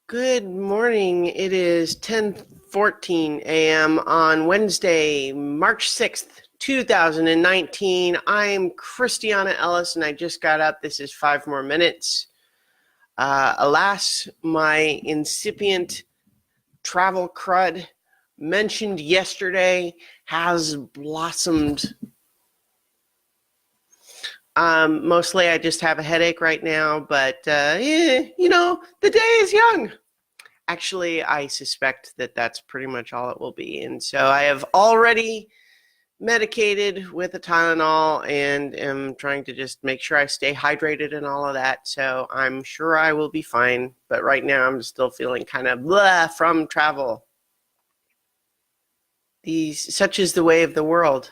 Good morning. It is 10:14 a.m. on Wednesday, March 6th, 2019. I'm Christiana Ellis and I just got up. This is 5 more minutes. Alas, my incipient travel crud mentioned yesterday has blossomed. Mostly I just have a headache right now, but the day is young. Actually, I suspect that that's pretty much all it will be. And so I have already medicated with a Tylenol and am trying to just make sure I stay hydrated and all of that. So I'm sure I will be fine. But right now I'm still feeling kind of blah from travel. Such is the way of the world.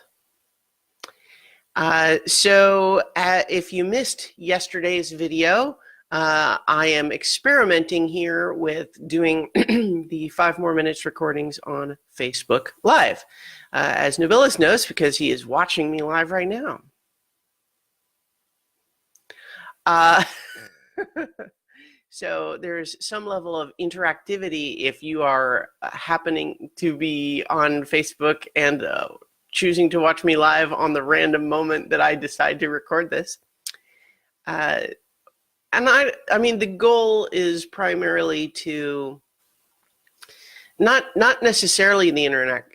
If you missed yesterday's video, I am experimenting here with doing the 5 more minutes recordings on Facebook Live, as Nobilis knows because he is watching me live right now. So there's some level of interactivity if you are happening to be on Facebook and choosing to watch me live on the random moment that I decide to record this. And I mean, the goal is primarily to not necessarily the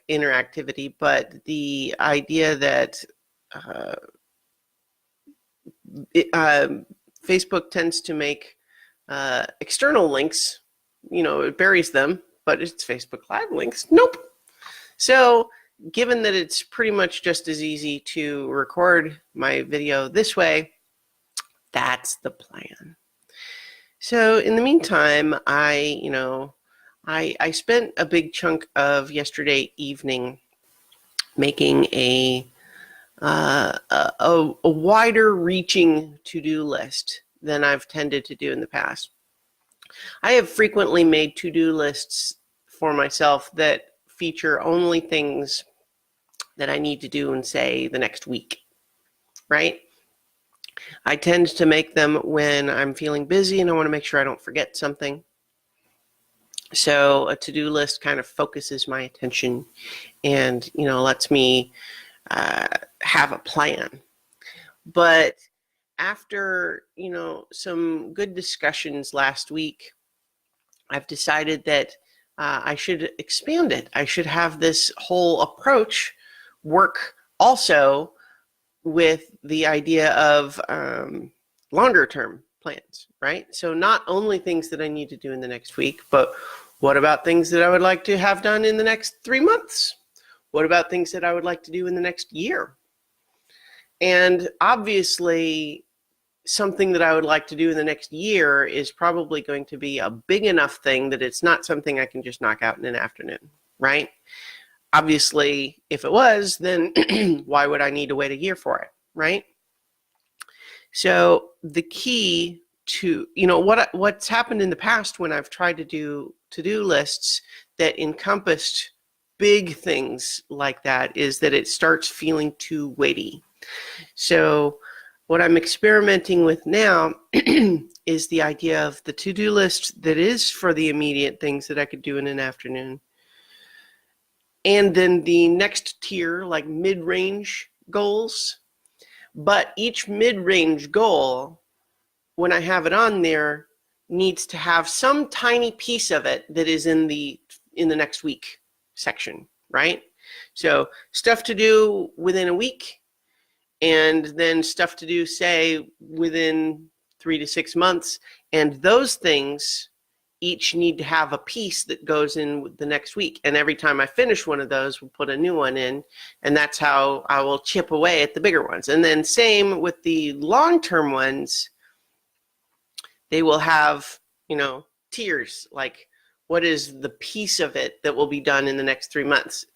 interactivity, but the idea that Facebook tends to make external links, it buries them, but it's Facebook Live links. Nope. So given that it's pretty much just as easy to record my video this way, that's the plan. So in the meantime, I spent a big chunk of yesterday evening making a wider reaching to-do list than I've tended to do in the past. I have frequently made to-do lists for myself that feature only things that I need to do in, say, the next week, right? I tend to make them when I'm feeling busy and I want to make sure I don't forget something. So a to-do list kind of focuses my attention and, lets me have a plan. But after, some good discussions last week, I've decided that I should expand it. I should have this whole approach work also with the idea of longer term plans, right? So not only things that I need to do in the next week, but what about things that I would like to have done in the next 3 months? What about things that I would like to do in the next year? And obviously, something that I would like to do in the next year is probably going to be a big enough thing that it's not something I can just knock out in an afternoon, right? Obviously, if it was, then why would I need to wait a year for it, right? So the key to, what's happened in the past when I've tried to do to-do lists that encompassed big things like that is that it starts feeling too weighty. So what I'm experimenting with now is the idea of the to-do list that is for the immediate things that I could do in an afternoon. And then the next tier, like mid-range goals. But each mid-range goal, when I have it on there, needs to have some tiny piece of it that is in the next week section, right? So stuff to do within a week, and then stuff to do, say, within 3 to 6 months. And those things each need to have a piece that goes in the next week. And every time I finish one of those, we'll put a new one in. And that's how I will chip away at the bigger ones. And then same with the long-term ones, they will have, tiers, like what is the piece of it that will be done in the next 3 months.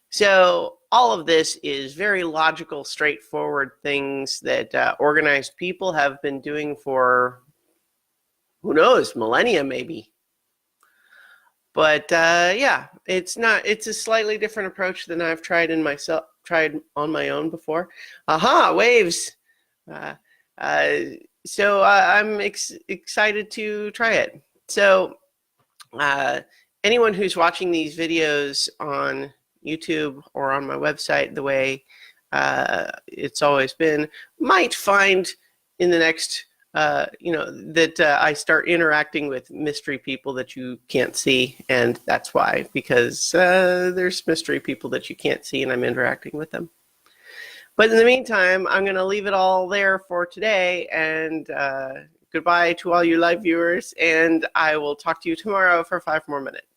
So all of this is very logical, straightforward things that organized people have been doing for, who knows, millennia maybe. But yeah, it's a slightly different approach than I've tried on my own before. Aha, waves. So I'm excited to try it. So uh, anyone who's watching these videos on YouTube or on my website, the way it's always been, might find in the next, that I start interacting with mystery people that you can't see, and that's why, because there's mystery people that you can't see, and I'm interacting with them. But in the meantime, I'm going to leave it all there for today, and goodbye to all you live viewers, and I will talk to you tomorrow for 5 more minutes.